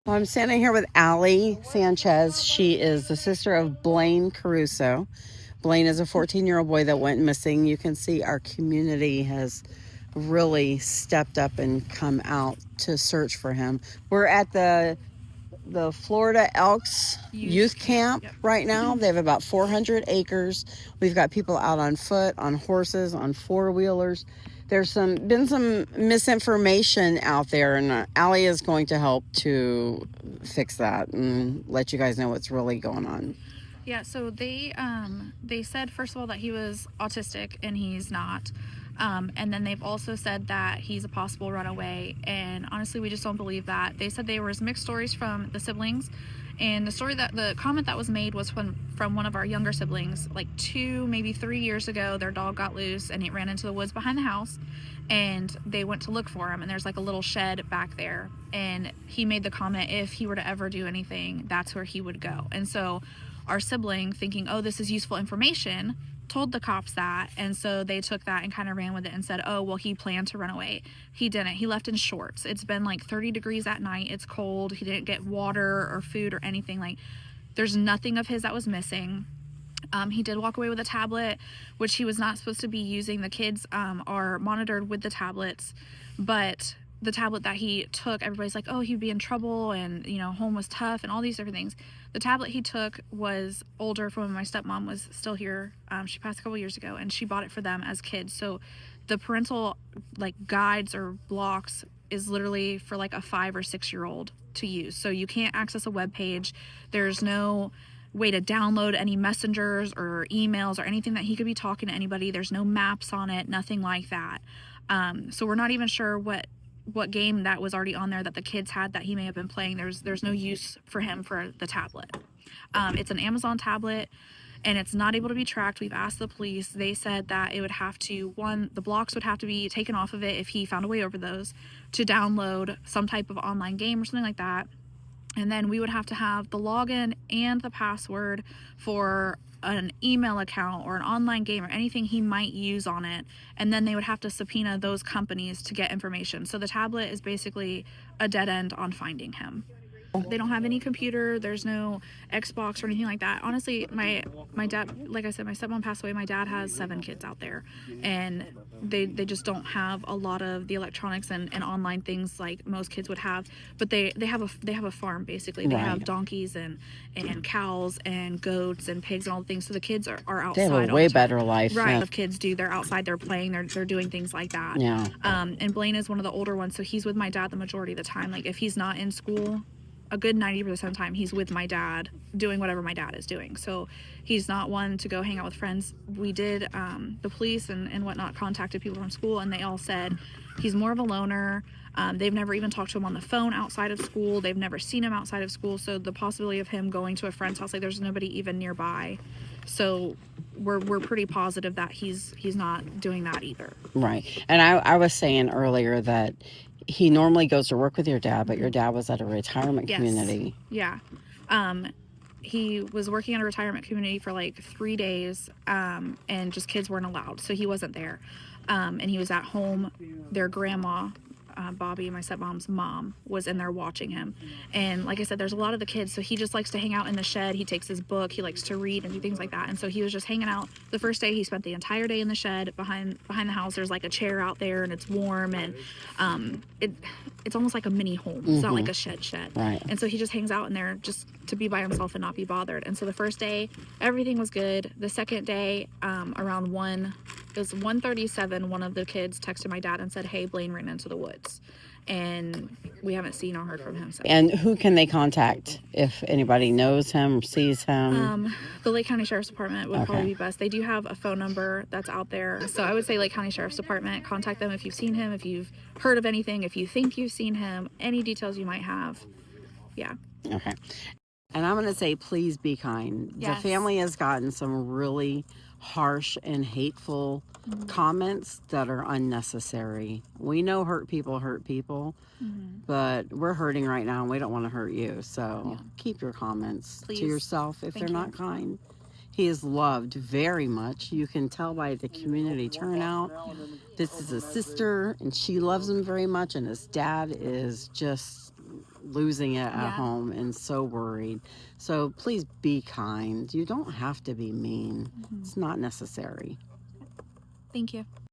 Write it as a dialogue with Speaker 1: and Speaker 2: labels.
Speaker 1: Well, I'm standing here with Allie Sanchez. She is the sister of Blayne Caruso. Blayne is a 14-year-old boy that went missing. You can see our community has really stepped up and come out to search for him. We're at the Florida Elks Youth Camp
Speaker 2: Yep.
Speaker 1: right now. They have about 400 acres. We've got people out on foot, on horses, on four-wheelers. There's been some misinformation out there, and Allie is going to help to fix that and let you guys know what's really going on.
Speaker 2: Yeah, so they said first of all that he was autistic and he's not. And then they've also said that he's a possible runaway, and honestly we just don't believe that. They said there was mixed stories from the siblings, and the comment that was made was from one of our younger siblings, like 2 maybe 3 years ago. Their dog got loose and it ran into the woods behind the house, and they went to look for him, and there's like a little shed back there, and he made the comment, if he were to ever do anything, that's where he would go. And so our sibling, thinking, oh, this is useful information, told the cops that, and so they took that and kind of ran with it and said, oh, well, he planned to run away. He didn't. He left in shorts. It's been like 30 degrees at night. It's cold. He didn't get water or food or anything. Like, there's nothing of his that was missing. He did walk away with a tablet, which he was not supposed to be using. The kids are monitored with the tablets, but the tablet that he took, everybody's like, oh, he'd be in trouble, and home was tough and all these different things. The tablet he took was older, from when my stepmom was still here. She passed a couple years ago, and she bought it for them as kids. So the parental guides or blocks is literally for like a 5 or 6 year old to use. So you can't access a web page. There's no way to download any messengers or emails or anything that he could be talking to anybody. There's no maps on it, nothing like that. So we're not even sure what game that was already on there that the kids had that he may have been playing. There's no use for him for the tablet. It's an Amazon tablet, and it's not able to be tracked. We've asked the police. They said that it would have to, the blocks would have to be taken off of it if he found a way over those, to download some type of online game or something like that. And then we would have to have the login and the password for an email account or an online game or anything he might use on it. And then they would have to subpoena those companies to get information. So the tablet is basically a dead end on finding him. They don't have any computer. There's no Xbox or anything like that. Honestly, my dad, like I said, my stepmom passed away. My dad has 7 kids out there, and they just don't have a lot of the electronics and online things like most kids would have. But they have a farm, basically. They have donkeys and cows and goats and pigs and all the things. So the kids are outside.
Speaker 1: They have a way better life.
Speaker 2: Right. If kids do, they're outside, they're playing, they're doing things like that.
Speaker 1: Yeah.
Speaker 2: And Blayne is one of the older ones, so he's with my dad the majority of the time. Like, if he's not in school, a good 90% of the time he's with my dad doing whatever my dad is doing. So he's not one to go hang out with friends. We did, the police and whatnot contacted people from school, and they all said he's more of a loner. They've never even talked to him on the phone outside of school. They've never seen him outside of school. So the possibility of him going to a friend's house, like, there's nobody even nearby. So we're pretty positive that he's not doing that either.
Speaker 1: Right. And I was saying earlier that he normally goes to work with your dad, but your dad was at a retirement community.
Speaker 2: Yeah. He was working at a retirement community for like 3 days, and just kids weren't allowed, so he wasn't there. And he was at home. Their grandma, Bobby, my stepmom's mom, was in there watching him. And like I said, there's a lot of the kids, so he just likes to hang out in the shed. He takes his book, he likes to read and do things like that. And so he was just hanging out. The first day he spent the entire day in the shed behind the house. There's like a chair out there, and it's warm, and it's almost like a mini home. It's not like a shed.
Speaker 1: Right.
Speaker 2: And so he just hangs out in there just to be by himself and not be bothered. And so the first day everything was good. The second day, around it was 1:37, one of the kids texted my dad and said, hey, Blayne ran into the woods. And we haven't seen or heard from him since.
Speaker 1: And who can they contact if anybody knows him or sees him?
Speaker 2: The Lake County Sheriff's Department would probably be best. They do have a phone number that's out there. So I would say Lake County Sheriff's Department, contact them if you've seen him, if you've heard of anything, if you think you've seen him, any details you might have. Yeah.
Speaker 1: Okay. And I'm going to say, please be kind.
Speaker 2: Yes.
Speaker 1: The family has gotten some really harsh and hateful comments that are unnecessary. We know hurt people, but we're hurting right now, and we don't want to hurt you. So keep your comments to yourself if they're not kind. He is loved very much. You can tell by the community turnout. This is his sister, and she loves him very much, and his dad is just losing it at
Speaker 2: Yeah.
Speaker 1: home and so worried. So please be kind. You don't have to be mean. It's not necessary.
Speaker 2: Thank you.